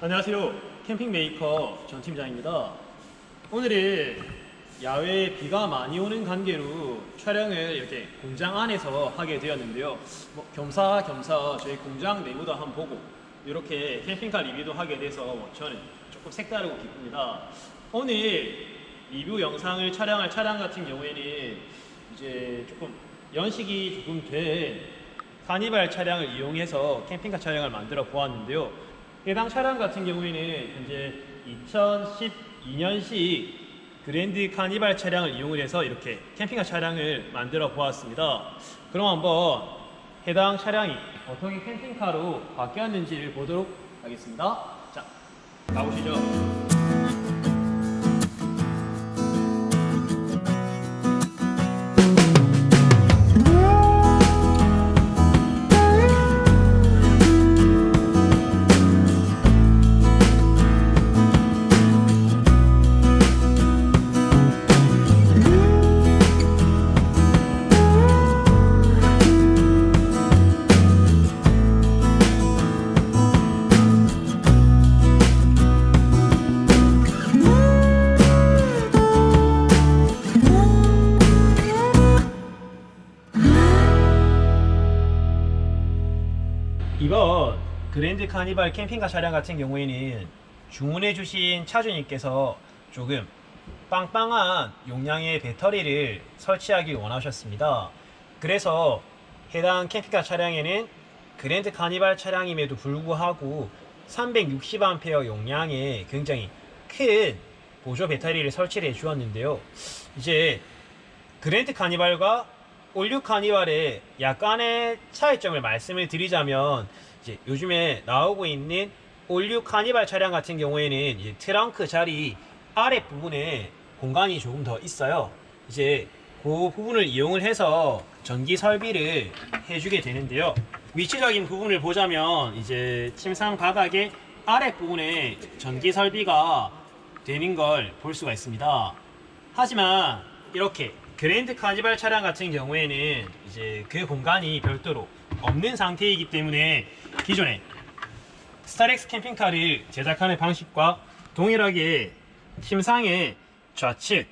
안녕하세요. 캠핑 메이커 전 팀장입니다. 오늘은 야외에 비가 많이 오는 관계로 촬영을 이렇게 공장 안에서 하게 되었는데요. 겸사겸사 저희 공장 내부도 한번 보고 이렇게 캠핑카 리뷰도 하게 돼서 저는 조금 색다르고 기쁩니다. 오늘 리뷰 영상을 촬영할 차량 같은 경우에는 이제 조금 연식이 조금 된 카니발 차량을 이용해서 캠핑카 차량을 만들어 보았는데요. 해당 차량 같은 경우에는 현재 2012년식 그랜드 카니발 차량을 이용을 해서 이렇게 캠핑카 차량을 만들어 보았습니다. 그럼 한번 해당 차량이 어떻게 캠핑카로 바뀌었는지를 보도록 하겠습니다. 자, 가보시죠. 이번 그랜드 카니발 캠핑카 차량 같은 경우에는 주문해주신 차주님께서 조금 빵빵한 용량의 배터리를 설치하기 원하셨습니다. 그래서 해당 캠핑카 차량에는 그랜드 카니발 차량임에도 불구하고 360A 용량의 굉장히 큰 보조 배터리를 설치를 해 주었는데요. 이제 그랜드 카니발과 올류 카니발의 약간의 차이점을 말씀을 드리자면, 이제 요즘에 나오고 있는 올류 카니발 차량 같은 경우에는 이제 트렁크 자리 아랫부분에 공간이 조금 더 있어요. 이제 그 부분을 이용을 해서 전기 설비를 해주게 되는데요. 위치적인 부분을 보자면 이제 침상 바닥의 아랫부분에 전기 설비가 되는 걸 볼 수가 있습니다. 하지만 이렇게 그랜드 카니발 차량 같은 경우에는 이제 그 공간이 별도로 없는 상태이기 때문에 기존에 스타렉스 캠핑카를 제작하는 방식과 동일하게 침상의 좌측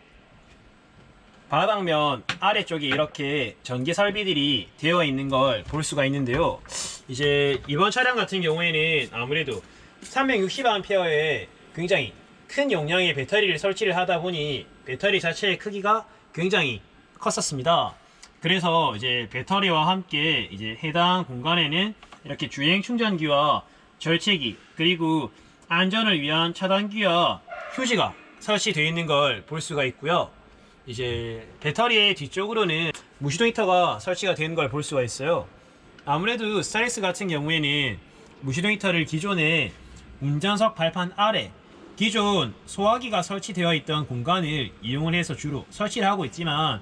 바닥면 아래쪽에 이렇게 전기 설비들이 되어 있는 걸 볼 수가 있는데요. 이제 이번 차량 같은 경우에는 아무래도 360A의 굉장히 큰 용량의 배터리를 설치를 하다 보니 배터리 자체의 크기가 굉장히 컸었습니다. 그래서 이제 배터리와 함께 이제 해당 공간에는 이렇게 주행 충전기와 절체기, 그리고 안전을 위한 차단기와 휴지가 설치되어 있는 걸 볼 수가 있고요. 이제 배터리의 뒤쪽으로는 무시동 히터가 설치가 되는 걸 볼 수가 있어요. 아무래도 스타렉스 같은 경우에는 무시동 히터를 기존에 운전석 발판 아래 기존 소화기가 설치되어 있던 공간을 이용을 해서 주로 설치를 하고 있지만,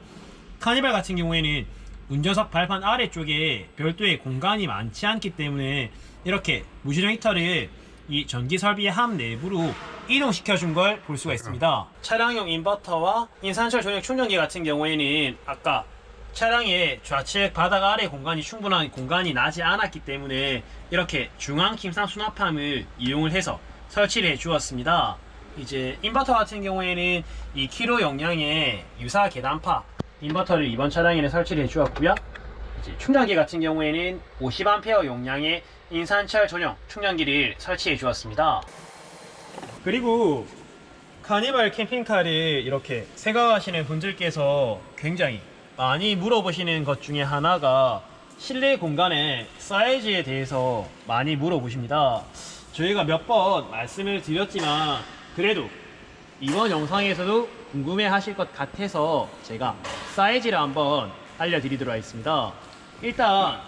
카니발 같은 경우에는 운전석 발판 아래쪽에 별도의 공간이 많지 않기 때문에 이렇게 무시동 히터를 이 전기 설비의 함 내부로 이동시켜 준 걸 볼 수가 있습니다. 차량용 인버터와 인산철 전용 충전기 같은 경우에는 아까 차량의 좌측 바닥 아래 공간이 충분한 공간이 나지 않았기 때문에 이렇게 중앙 김상 수납함을 이용을 해서 설치를 해 주었습니다. 이제 인버터 같은 경우에는 2kg 용량의 유사 계단파 인버터를 이번 차량에는 설치를 해 주었고요. 이제 충전기 같은 경우에는 50A 용량의 인산철 전용 충전기를 설치해 주었습니다. 그리고 카니발 캠핑카를 이렇게 생각하시는 분들께서 굉장히 많이 물어보시는 것 중에 하나가 실내 공간의 사이즈에 대해서 많이 물어보십니다. 저희가 몇 번 말씀을 드렸지만 그래도 이번 영상에서도 궁금해 하실 것 같아서 제가 사이즈를 한번 알려드리도록 하겠습니다. 일단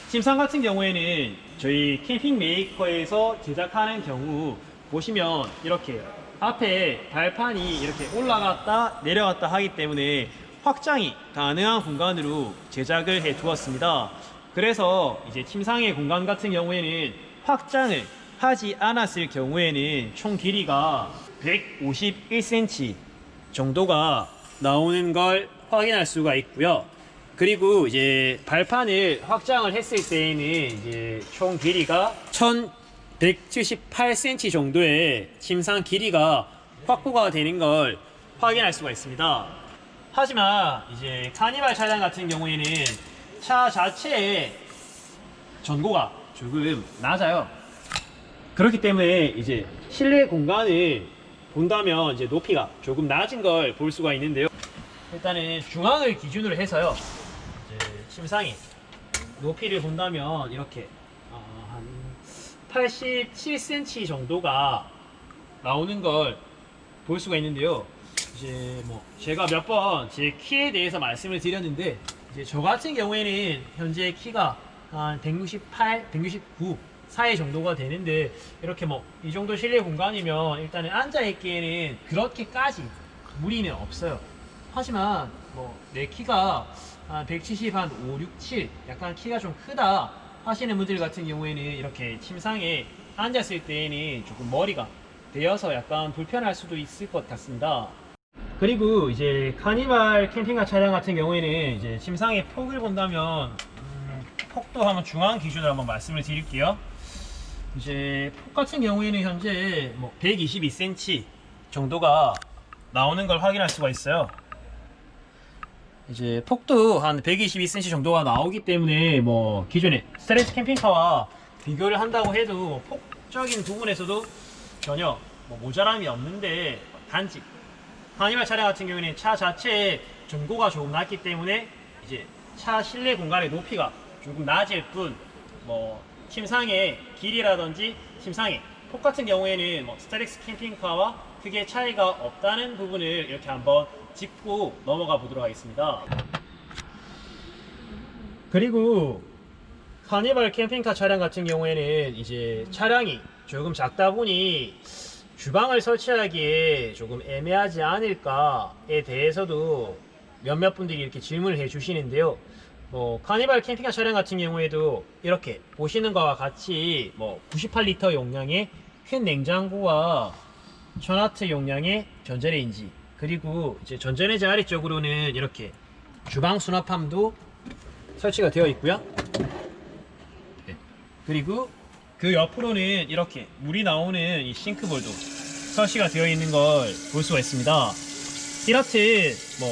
침상 같은 경우에는 저희 캠핑 메이커에서 제작하는 경우 보시면 이렇게 앞에 발판이 이렇게 올라갔다 내려갔다 하기 때문에 확장이 가능한 공간으로 제작을 해 두었습니다. 그래서 이제 침상의 공간 같은 경우에는 확장을 하지 않았을 경우에는 총 길이가 151cm 정도가 나오는 걸 확인할 수가 있고요. 그리고 이제 발판을 확장을 했을 때에는 이제 총 길이가 178cm 정도의 침상 길이가 확보가 되는 걸 확인할 수가 있습니다. 하지만 이제 카니발 차량 같은 경우에는 차 자체의 전고가 조금 낮아요. 그렇기 때문에 이제 실내 공간을 본다면 이제 높이가 조금 낮은 걸 볼 수가 있는데요. 일단은 중앙을 기준으로 해서요. 이제 침상의 높이를 본다면 이렇게 한 87cm 정도가 나오는 걸 볼 수가 있는데요. 이제 뭐 제가 몇 번 제 키에 대해서 말씀을 드렸는데 이제 저 같은 경우에는 현재 키가 한 168, 169 사이 정도가 되는데 이렇게 뭐 이 정도 실내 공간이면 일단은 앉아 있기에는 그렇게까지 무리는 없어요. 하지만 뭐 내 키가 한 170, 한 5, 6, 7 약간 키가 좀 크다 하시는 분들 같은 경우에는 이렇게 침상에 앉았을 때에는 조금 머리가 되어서 약간 불편할 수도 있을 것 같습니다. 그리고 이제 카니발 캠핑카 차량 같은 경우에는 이제 침상의 폭을 본다면 폭도 한번 중앙 기준으로 한번 말씀을 드릴게요. 이제 폭 같은 경우에는 현재 뭐 122cm 정도가 나오는 걸 확인할 수가 있어요. 이제 폭도 한 122cm 정도가 나오기 때문에 뭐 기존의 스트레스 캠핑카와 비교를 한다고 해도 폭적인 부분에서도 전혀 뭐 모자람이 없는데, 단지 카니발 차량 같은 경우에는 차 자체의 전고가 조금 낮기 때문에 이제 차 실내 공간의 높이가 조금 낮을 뿐, 뭐 침상의 길이라든지 침상의 폭 같은 경우에는 뭐 스타렉스 캠핑카와 크게 차이가 없다는 부분을 이렇게 한번 짚고 넘어가 보도록 하겠습니다. 그리고 카니발 캠핑카 차량 같은 경우에는 이제 차량이 조금 작다 보니 주방을 설치하기에 조금 애매하지 않을까에 대해서도 몇몇 분들이 이렇게 질문을 해 주시는데요. 뭐 카니발 캠핑카 차량 같은 경우에도 이렇게 보시는 것과 같이 뭐 98리터 용량의 큰 냉장고와 1000W 용량의 전자레인지, 그리고 이제 전자레인지 아래쪽으로는 이렇게 주방 수납함도 설치가 되어 있고요. 네. 그리고 그 옆으로는 이렇게 물이 나오는 이 싱크볼도 설치가 되어 있는 걸 볼 수가 있습니다. 이렇듯 뭐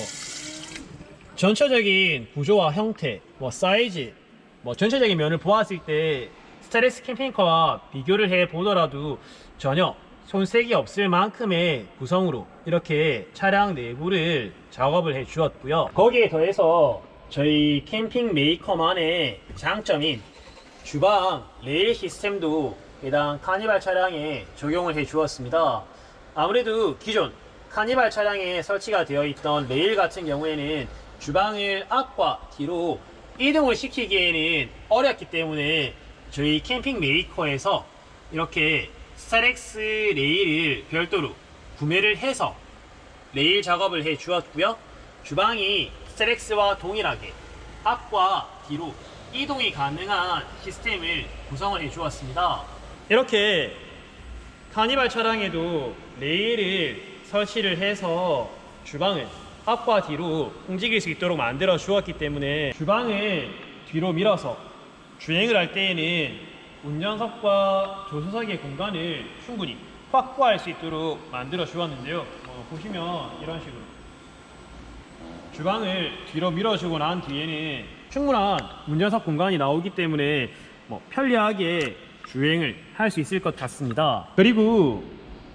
전체적인 구조와 형태, 뭐 사이즈, 뭐 전체적인 면을 보았을 때 스타렉스 캠핑카와 비교를 해 보더라도 전혀 손색이 없을 만큼의 구성으로 이렇게 차량 내부를 작업을 해 주었고요. 거기에 더해서 저희 캠핑 메이커만의 장점인 주방 레일 시스템도 해당 카니발 차량에 적용을 해 주었습니다. 아무래도 기존 카니발 차량에 설치가 되어 있던 레일 같은 경우에는 주방을 앞과 뒤로 이동을 시키기에는 어렵기 때문에 저희 캠핑 메이커에서 이렇게 스타렉스 레일을 별도로 구매를 해서 레일 작업을 해 주었고요. 주방이 스타렉스와 동일하게 앞과 뒤로 이동이 가능한 시스템을 구성을 해 주었습니다. 이렇게 카니발 차량에도 레일을 설치를 해서 주방을 앞과 뒤로 움직일 수 있도록 만들어 주었기 때문에 주방을 뒤로 밀어서 주행을 할 때에는 운전석과 조수석의 공간을 충분히 확보할 수 있도록 만들어 주었는데요. 보시면 이런 식으로 주방을 뒤로 밀어주고 난 뒤에는 충분한 운전석 공간이 나오기 때문에 편리하게 주행을 할 수 있을 것 같습니다. 그리고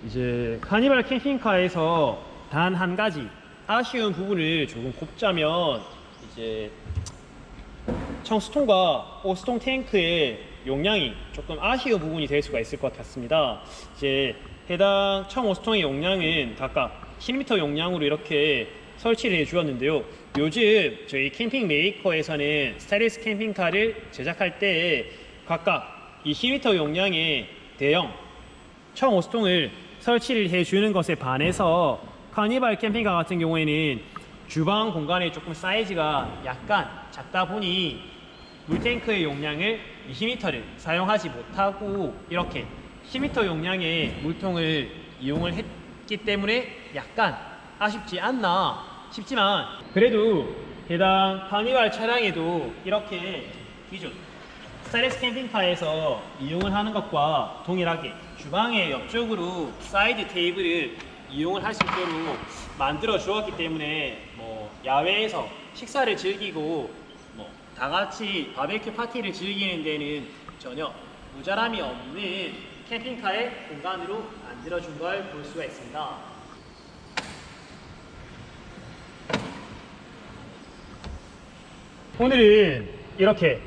이제 카니발 캠핑카에서 단 한 가지 아쉬운 부분을 조금 꼽자면 이제 청수통과 오수통 탱크의 용량이 조금 아쉬운 부분이 될 수가 있을 것 같습니다. 이제 해당 청오수통의 용량은 각각 10리터 용량으로 이렇게 설치를 해 주었는데요. 요즘 저희 캠핑 메이커에서는 스타일리스 캠핑카를 제작할 때 각각 이 10리터 용량의 대형 청오수통을 설치를 해 주는 것에 반해서 카니발 캠핑카 같은 경우에는 주방 공간의 조금 사이즈가 약간 작다 보니 물탱크의 용량을 20리터를 사용하지 못하고 이렇게 10리터 용량의 물통을 이용을 했기 때문에 약간 아쉽지 않나 싶지만, 그래도 해당 카니발 차량에도 이렇게 기존 스타일리스 캠핑카에서 이용을 하는 것과 동일하게 주방의 옆쪽으로 사이드 테이블을 이용을 할 수 있도록 만들어 주었기 때문에 야외에서 식사를 즐기고 다 같이 바베큐 파티를 즐기는 데는 전혀 모자람이 없는 캠핑카의 공간으로 만들어 준 걸 볼 수가 있습니다. 오늘은 이렇게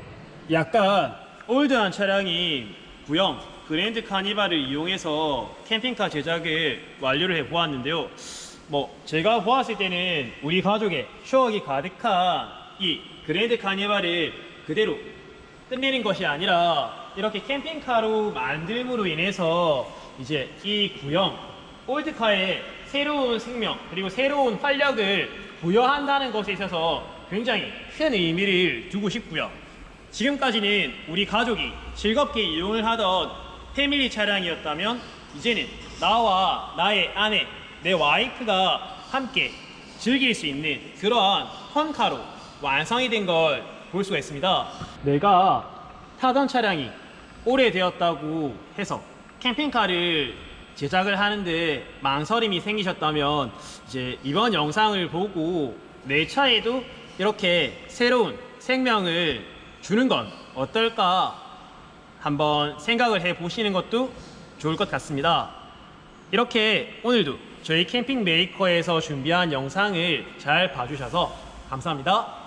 약간 올드한 차량인 구형 그랜드 카니발을 이용해서 캠핑카 제작을 완료를 해 보았는데요. 제가 보았을 때는 우리 가족의 추억이 가득한 이 그랜드 카니발을 그대로 끝내는 것이 아니라 이렇게 캠핑카로 만듦으로 인해서 이제 이 구형 올드카에 새로운 생명 그리고 새로운 활력을 부여한다는 것에 있어서 굉장히 큰 의미를 두고 싶고요. 지금까지는 우리 가족이 즐겁게 이용을 하던 패밀리 차량이었다면 이제는 나와 나의 아내, 내 와이프가 함께 즐길 수 있는 그러한 펀카로 완성이 된 걸 볼 수가 있습니다. 내가 타던 차량이 오래되었다고 해서 캠핑카를 제작을 하는데 망설임이 생기셨다면 이제 이번 영상을 보고 내 차에도 이렇게 새로운 생명을 주는 건 어떨까 한번 생각을 해 보시는 것도 좋을 것 같습니다. 이렇게 오늘도 저희 캠핑 메이커에서 준비한 영상을 잘 봐주셔서 감사합니다.